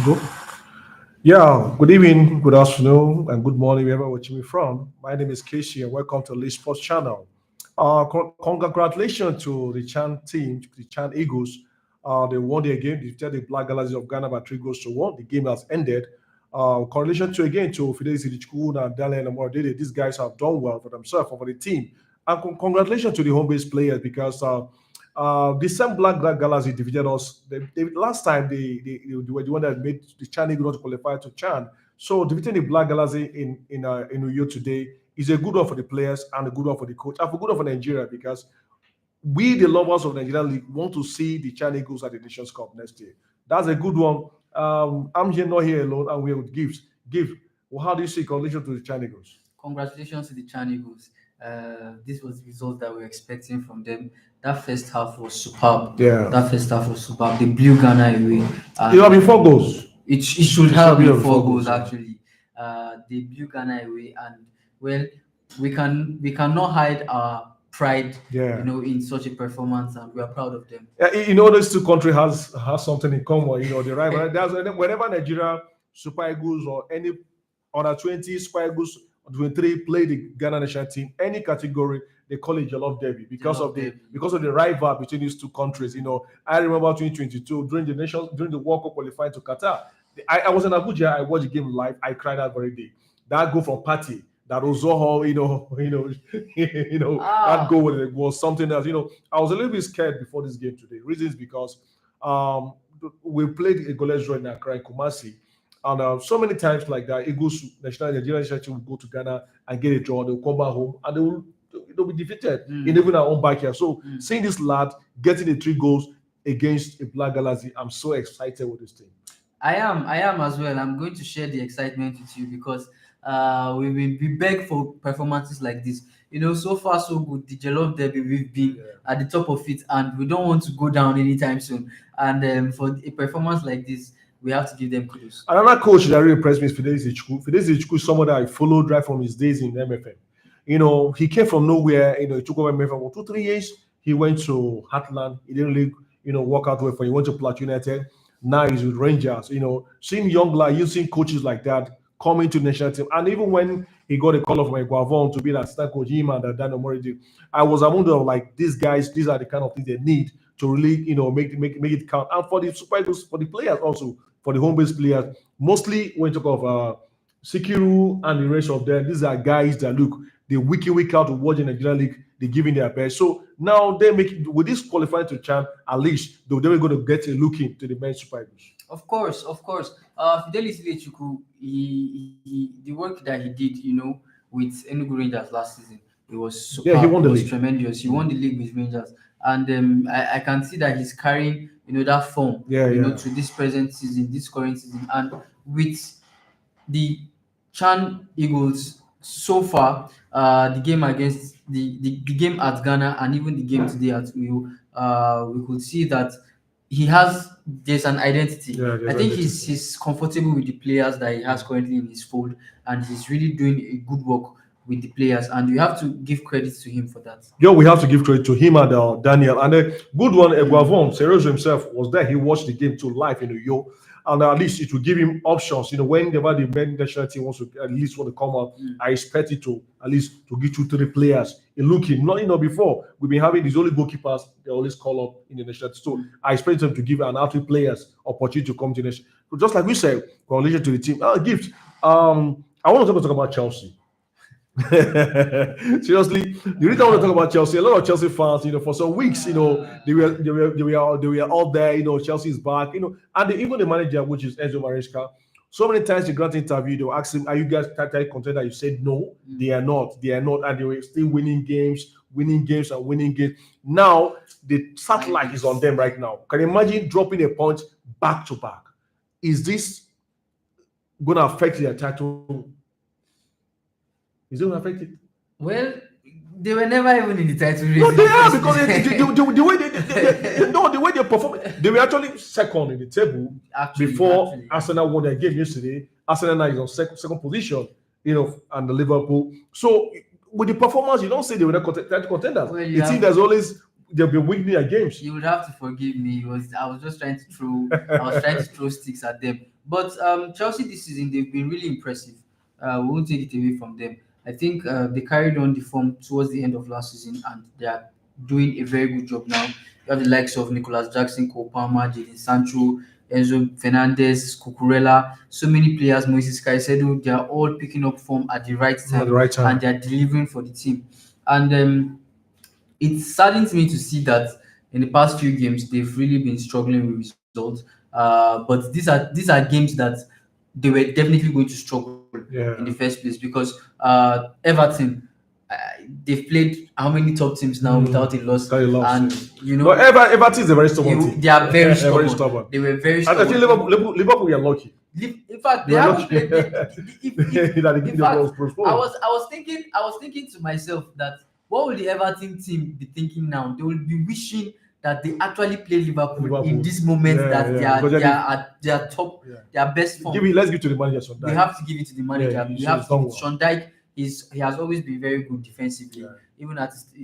Go. Yeah, good evening, good afternoon, and good morning, wherever you're watching me from. My name is Casey, and welcome to the Sports Channel. Congratulations to the Chan team, the Chan Eagles. They won their game. They defeated the Black Galaxies of Ghana by 3 goals to 1. The game has ended. Congratulations to again to Fidelis Idichukwu and Daniel Amor. These guys have done well for themselves and for the team. And congratulations to the home based players because the same Black Galaxy defeated us. Last time they were the one that made the Chan Eagles not qualify to Chan. So defeating the Black Galaxy in New York today is a good one for the players and a good one for the coach and for good one for Nigeria because we, the lovers of Nigerian League, want to see the Chan Eagles at the Nations Cup next year. That's a good one. I'm here not here alone, and we would give. Well, how do you see congratulations to the Chan Eagles? Congratulations to the Chan Eagles. This was the result that we were expecting from them. That first half was superb. Yeah, That first half was superb. They blew Ghana away. it have been 4 goals. It should have been four goals, goals yeah. actually. They blew Ghana away, and well, we cannot hide our pride, Yeah. in such a performance, and we are proud of them. Yeah, these two countries has something in common. The rival. That's whenever Nigeria Super Eagles or any under 20 Super Eagles 23 play the Ghana national team, any category, they call it Jollof Derby because Jollof of the Derby. because of the rival between these two countries. I remember 2022 during the World Cup qualifying to Qatar. I was in Abuja. I watched the game live. I cried that very day. That goal from Party, that Ozoho, that goal was something else. I was a little bit scared before this game today. Reasons because we played a goalless draw in Accra and Kumasi. And so many times like that, Eagles Nigerian national team will go to Ghana and get a draw. They'll come back home and they'll be defeated in even our own backyard. So seeing this lad getting the 3 goals against a Black Galaxy, I'm so excited with this team. I am as well. I'm going to share the excitement with you because we beg for performances like this. So far so good. The Jollof Derby, we've been at the top of it, and we don't want to go down anytime soon. And for a performance like this, we have to give them kudos. Another coach that really impressed me is Fidelis Idichukwu. Fidelis Idichukwu is someone that I followed right from his days in MFM. He came from nowhere. He took over MFM for 2-3 years. He went to Heartland. He didn't really, work out well for him. He went to Plateau United. Now he's with Rangers. Seeing young lad, seeing coaches like that coming to the national team, and even when he got a call from Guavon to be an assistant coach, him and Daniel Moridi, I was among them like these guys. These are the kind of things they need to really, make it count. And for the Super Eagles, for the players also, for the home-based players, mostly when you talk of Sikiru and the rest of them, these are guys that look, they week in, week out to watch in the Nigerian League, they're giving their best. So now they with this qualifying to Chan, at least they're going to get a look into the men's Super Eagles. Of course. Fidelis Idichukwu, the work that he did, with Enugu Rangers last season, it was superb. Yeah, he won the league. Tremendous. He won the league with Rangers, and I can see that he's carrying, that form, to this present season, this current season, and with the Chan Eagles so far, the game against the game at Ghana and even the game today at Uyo, we could see that there's an identity. Yeah, I think he's comfortable with the players that he has currently in his fold, and he's really doing a good work with the players, and you have to give credit to him for that. We have to give credit to him and Daniel. And a good one, Guavon, Serozo himself was there. He watched the game to live in New York. And at least it will give him options. Whenever the men national team wants to at least want to come out, I expect it to at least to give 2-3 players a look in. Not before we've been having these only goalkeepers they always call up in the national team. So I expect them to give an out players opportunity to come to the national. So just like we said, congratulations to the team. Gift. I want to talk about Chelsea. Seriously, the reason I want to talk about Chelsea, a lot of Chelsea fans, for some weeks, they were all there, Chelsea is back, and even the manager, which is Enzo Maresca, so many times in grant interview, they will ask him, are you guys title contender? You said no, they are not, and they were still winning games. Now the satellite is on them right now. Can you imagine dropping a point back to back? Is this going to affect their title? Is it going to affect it? Well, they were never even in the title race. No, they are because the way they perform, they were actually second in the table before Arsenal won their game yesterday. Arsenal now is on second position, and the Liverpool. So with the performance, you don't say they were not title contenders. Well, it seems there's always they'll be winning their games. You would have to forgive me. I was just trying to throw. I was trying to throw sticks at them. But Chelsea this season they've been really impressive. We won't take it away from them. I think they carried on the form towards the end of last season, and they are doing a very good job now. You have the likes of Nicolas Jackson, Cole Palmer, Jadon Sancho, Enzo Fernandez, Cucurella, so many players, Moises Caicedo, they are all picking up form at the right At the time, right and time. they are delivering for the team. And it saddens me to see that in the past few games they've really been struggling with results. But these are games that they were definitely going to struggle in the Yeah. first place because Everton, uh, they've played how many top teams now without a loss, That you lost. and Yeah. you No, know Everton is a very stubborn team. they are very Very stubborn. stubborn. They were very And I think stubborn. Liverpool, we are lucky. In fact, We they are haven't lucky. played. That they In give the fact, balls postponed. I was thinking to myself that what will the Everton team be thinking now? They will be wishing that they actually play Liverpool in Liverpool. this moment Yeah, that yeah. Because they are at their top, yeah. their best form. Let's give to the manager some We time. have to give it to the Yeah, manager. We he's have to done give it. well. Sean Dyche he has always been very good defensively, Yeah. even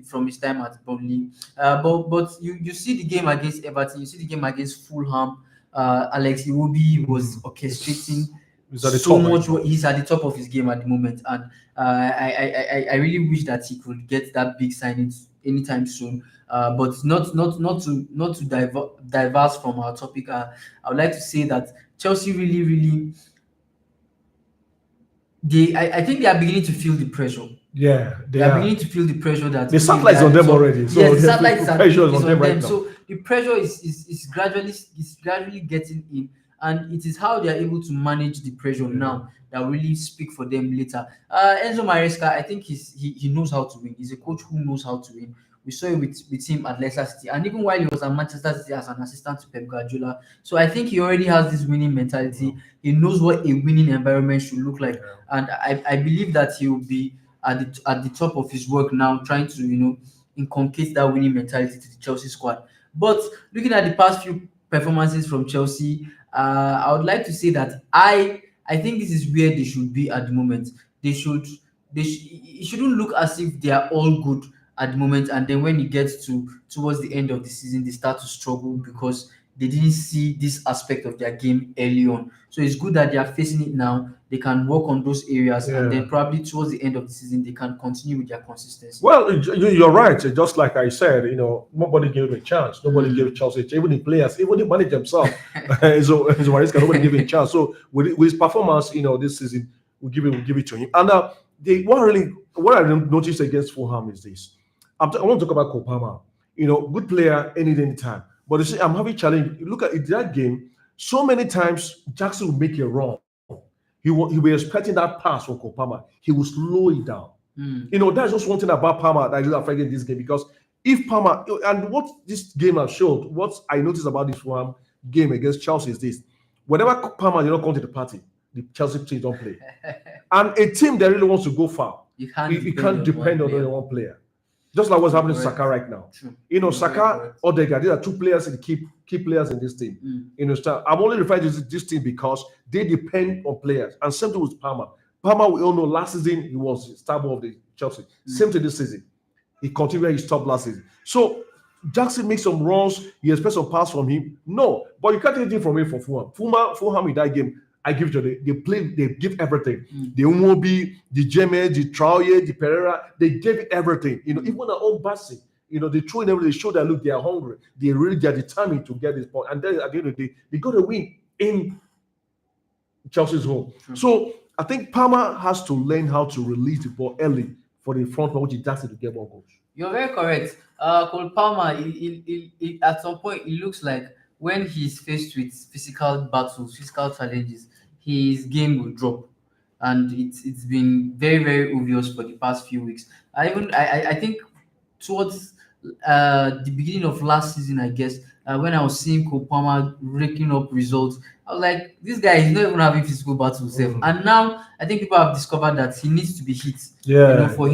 from his time at Burnley. But you see the game against Everton, you see the game against Fulham. Alex Iwobi was orchestrating He's at the so top right much. now. He's at the top of his game at the moment, and I really wish that he could get that big signing anytime soon. But not to diverse from our topic. I would like to say that Chelsea really I think they are beginning to feel the pressure. Yeah, They they are are. beginning to feel the pressure that The okay, they satellite's are on at the them top. already. So Yes, the the satellite pressure is is on them on right them. now. So the pressure is gradually getting in, and it is how they are able to manage the pressure now that will really speak for them later. Enzo Maresca, I think he knows how to win. He's a coach who knows how to win. We saw it with him at Leicester City, and even while he was at Manchester City as an assistant to Pep Guardiola. So I think he already has this winning mentality. He knows what a winning environment should look like, and I believe that he will be at the top of his work now, trying to inculcate that winning mentality to the Chelsea squad. But looking at the past few performances from Chelsea, I would like to say that I think this is where they should be at the moment. They should it shouldn't look as if they are all good at the moment, and then when it gets towards the end of the season, they start to struggle because they didn't see this aspect of their game early on. So it's good that they are facing it now. They can work on those areas, and then Yeah. probably towards the end of the season, they can continue with their consistency. Well, you're right. Just like I said, nobody gave him a chance. Nobody gave Chelsea a chance. Even the players, even the manager himself, so Maresca, nobody gave him a chance. So with his performance, this season, we give it to him. And what I noticed against Fulham is this. I want to talk about Kopama. Good player any time. But you see, I'm having challenge. You look at it, that game. So many times Jackson will make a run. He was expecting that pass from Kopama. He will slow it down. That's just one thing about Palmer that is affecting this game because if Palmer and what this game has showed, what I noticed about this one game against Chelsea is this: whenever Palmer did not come to the party, the Chelsea team don't play, and a team that really wants to go far, you can't depend on only one player. Just like what's happening to Saka right now. True. Saka, Odegaard, these are two players in the key players in this team. I'm only referring to this team because they depend on players. And same thing with Palmer. Palmer, we all know last season he was star of the Chelsea. Same thing this season. He continued his top last season. So Jackson makes some runs. You expect some pass from him. No, but you can't take anything from him for Fulham. Fulham in that game, I give you they play, they give everything. The Umobi, the James, the Traore, the Pereira, they gave it everything. Even their own Bassi, they throw in everything. They show that look, they are hungry. They're determined to get this point. And then at the end of the day, they got a win in Chelsea's home. So I think Palmer has to learn how to release the ball early for the front man, which is Jackson to get more goals. You're very correct. Cole Palmer, at some point, it looks like when he's faced with physical battles, physical challenges, his game will drop, and it's been very obvious for the past few weeks. I think towards the beginning of last season, I guess, when I was seeing Cole Palmer raking up results, I was like, this guy is not even having physical battles himself. And now I think people have discovered that he needs to be hit, for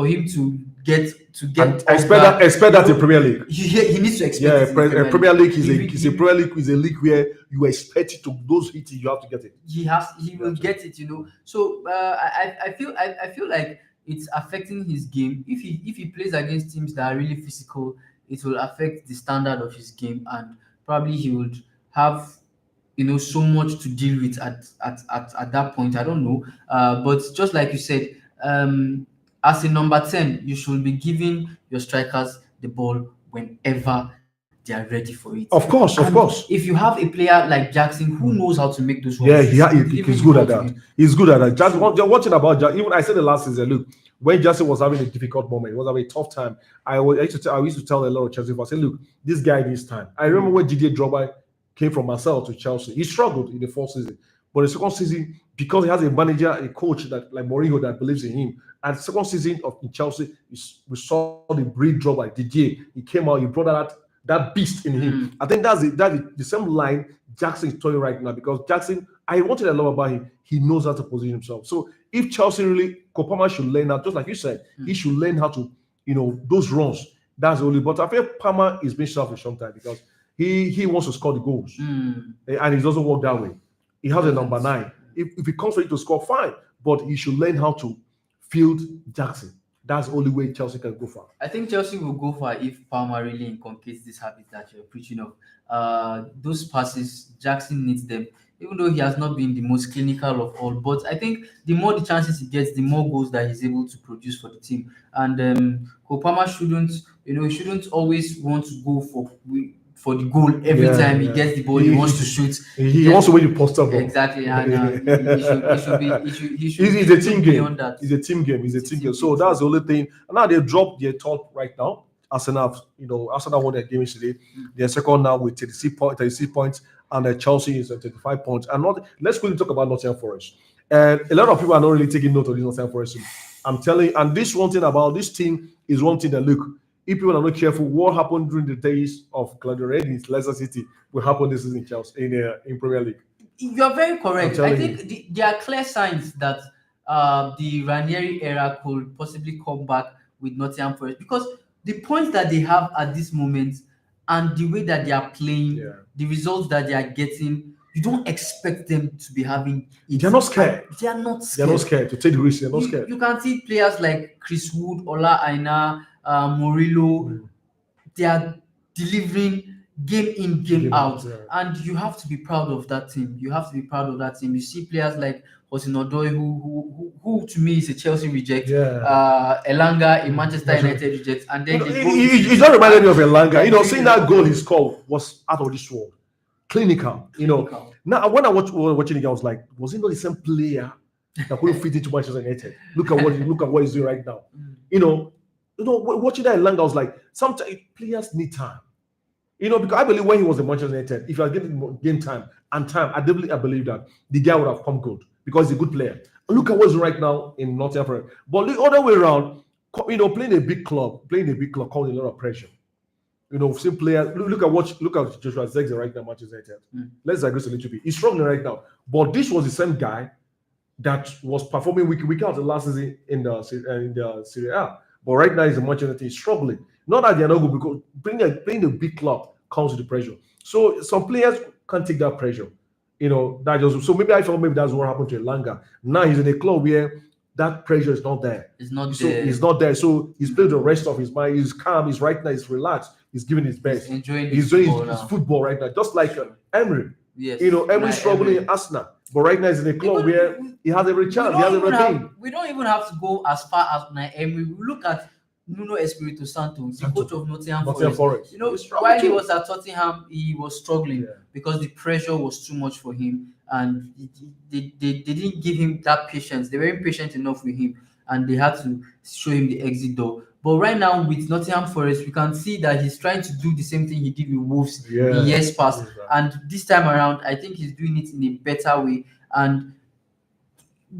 him to get And off expect that in Premier League. he needs to expect Yeah, it in the Premier League is He- a Premier League is a league where you expect it to those hitting, you have to get it. he will get it. So I feel like it's affecting his game. If he plays against teams that are really physical, it will affect the standard of his game, and probably he would have so much to deal with at that point. I don't know. But just like you said, as a number 10, you should be giving your strikers the ball whenever they are ready for it. Of course, And of course. if you have a player like Jackson who knows how to make those Yeah, runs, you should be he's giving good the at ball to that. him. He's good at that. Just So- watching about Jackson. Even I said the last season, look, when Jackson was having a difficult moment, it was having a tough time. I used to tell a lot of Chelsea fans, I said, look, this guy needs time. I remember when Didier Drogba came from Marseille to Chelsea. He struggled in the first season, but the second season, because he has a manager, a coach that like Mourinho that believes in him. And the second season in Chelsea, we saw the breed Drogba, Didier. He came out, he brought out that beast in him. I think that's the same line Jackson is throwing right now, because Jackson, I wanted a lot about him. He knows how to position himself. So if Chelsea really, Kopama should learn how, just like you said, he should learn how to, those runs. That's the only. But I feel Palmer is being selfish sometimes because he wants to score the goals, and it doesn't work that way. He has a number 9. If he comes for you to score, fine, but he should learn how to field Jackson. That's the only way Chelsea can go far. I think Chelsea will go far if Palmer really inculcates this habit that you're preaching of. Those passes, Jackson needs them, even though he has not been the most clinical of all. But I think the more the chances he gets, the more goals that he's able to produce for the team. And Palmer shouldn't, he shouldn't always want to go for the goal every time he gets the ball. He wants to shoot. He wants to win the poster ball. Exactly, and he should. It's a team game. Beyond that. It's a team game. It's a team game. So that's the only thing. And now they dropped their top right now. Arsenal won their game yesterday. They're second now with 36 points, and Chelsea is at 35 points. And let's quickly talk about Nottingham Forest. And a lot of people are not really taking note of this Nottingham Forest team. I'm telling you, and this one thing about this team is one thing that look. If people are not careful, what happened during the days of Claudio Ranieri's Leicester City will happen this season in Chelsea in Premier League. You're very correct. I think there are clear signs that the Ranieri era could possibly come back with Nottingham Forest, because the points that they have at this moment and the way that they are playing, the results that they are getting, you don't expect them to be having it. They're not scared. They are not scared. They're not scared to take the risk. They're not scared. You can see players like Chris Wood, Ola Aina, Murillo, they are delivering game in, game out. And you have to be proud of that team. You see players like Hossein Odoi, who to me is a Chelsea reject, Elanga, a Manchester United reject, and then he just reminded me of Elanga. Seeing that goal he scored was out of this world. Clinical. Now when I watching the game, I was like, was he not the same player that couldn't fit into Manchester United? Look at what he's doing right now. Watching that Elanga, I was like, sometimes players need time. Because I believe when he was in Manchester United, if you are getting game time, I believe that the guy would have come good because he's a good player. Look at what's right now in Nottingham Forest. But the other way around, playing a big club comes with a lot of pressure. Same players. Look at Joshua Zirkzee right now, Manchester United. Let's digress a little bit. He's struggling right now, but this was the same guy that was performing week out the last season in the Serie A. But right now, he's in Manchester United. He's struggling. Not that they're not good, because playing a big club comes with the pressure. So some players can't take that pressure. So maybe I thought that's what happened to Elanga. Now he's in a club where that pressure is not there. It's not there. So he's playing the rest of his mind. He's calm. He's right now. He's relaxed. He's giving his best. He's enjoying his football right now. Just like Emery. Yes. Emery's struggling in Arsenal. But right now he's in a club where he has every chance. He has everything. We don't even have to go as far as Emery. We look at Nuno Espirito Santo, the coach of Nottingham Forest. While he was at Tottenham, he was struggling because the pressure was too much for him, and they didn't give him that patience. They weren't patient enough with him, and they had to show him the exit door. But right now with Nottingham Forest, we can see that he's trying to do the same thing he did with Wolves in years past, and this time around, I think he's doing it in a better way. And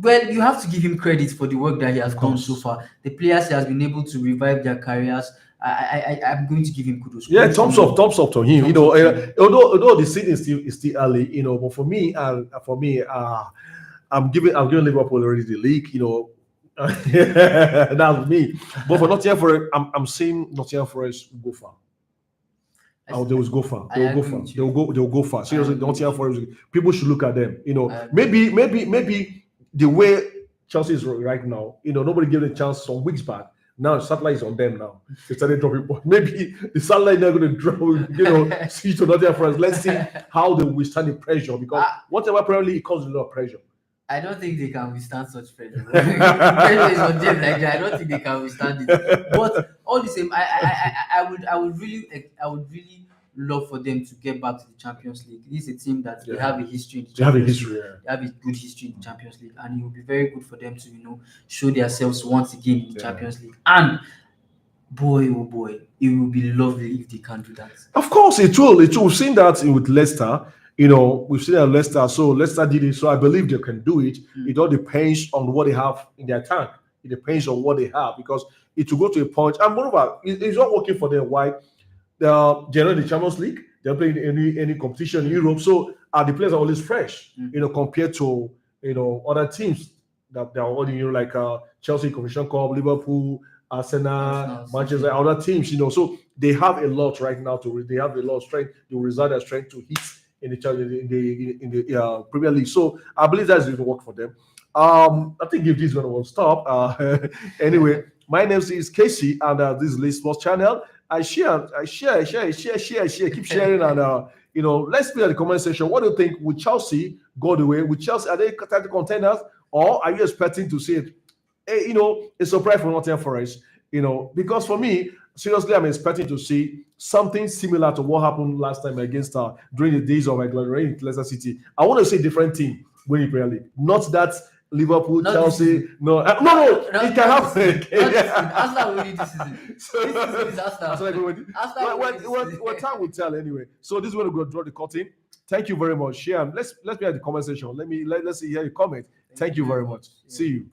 well, you have to give him credit for the work that he has done so far. The players he has been able to revive their careers. I'm going to give him kudos. Yeah, thumbs up to him. Although the season is still early, but for me, I'm giving Liverpool already the league. That's me. But for Nottingham Forest, I'm saying Nottingham Forest will go far. They will go far. They'll go far. Seriously, Nottingham Forest. People should look at them. Maybe the way Chelsea is right now, nobody gave them a chance some weeks back. Now satellite is on them now. They started dropping points. Maybe the satellite not going to drop, see to Nottingham Forest. Let's see how they withstand the pressure, because whatever Premier League, it causes a lot of pressure. I don't think they can withstand such pressure. Pressure is on them like that. I don't think they can withstand it. But all the same, I would really love for them to get back to the Champions League. This is a team that they have a history in the Champions League. They have a good history in the Champions League, and it will be very good for them to show themselves once again in the Champions League. And boy, oh boy, it will be lovely if they can do that. Of course, it will. We've seen that with Leicester. We've seen that Leicester. So Leicester did it. So I believe they can do it. It all depends on what they have in their tank. It depends on what they have, because it will go to a point. And moreover, it's not working for them. Why? They're not in the Champions League. They're playing any competition in Europe. So the players are always fresh. Compared to other teams that they're already like Chelsea Commission Cup, Liverpool, Arsenal, Manchester, other teams. So they have a lot right now. They have a lot of strength. They will result their strength to hit in the Premier League. So I believe that's going to work for them. I think if this one will stop. Anyway, my name is Casey, and this is Lee Sports Channel. I share. Keep sharing, and let's put in the comment section. What do you think? Will Chelsea go the way? Will Chelsea, are they title contenders, or are you expecting to see it? A surprise for Nottingham Forest. Because for me, seriously, I'm expecting to see something similar to what happened last time against during the days of in Leicester City. I want to see a different team winning Premier League, not that Liverpool, Chelsea. No, it can happen. Arsenal winning this season. This season is Arsenal. Time will tell anyway. So this is when we're going to draw the curtain. Thank you very much. Share. Let's be at the comment section. Let's see here your comment. Thank you very much. See you.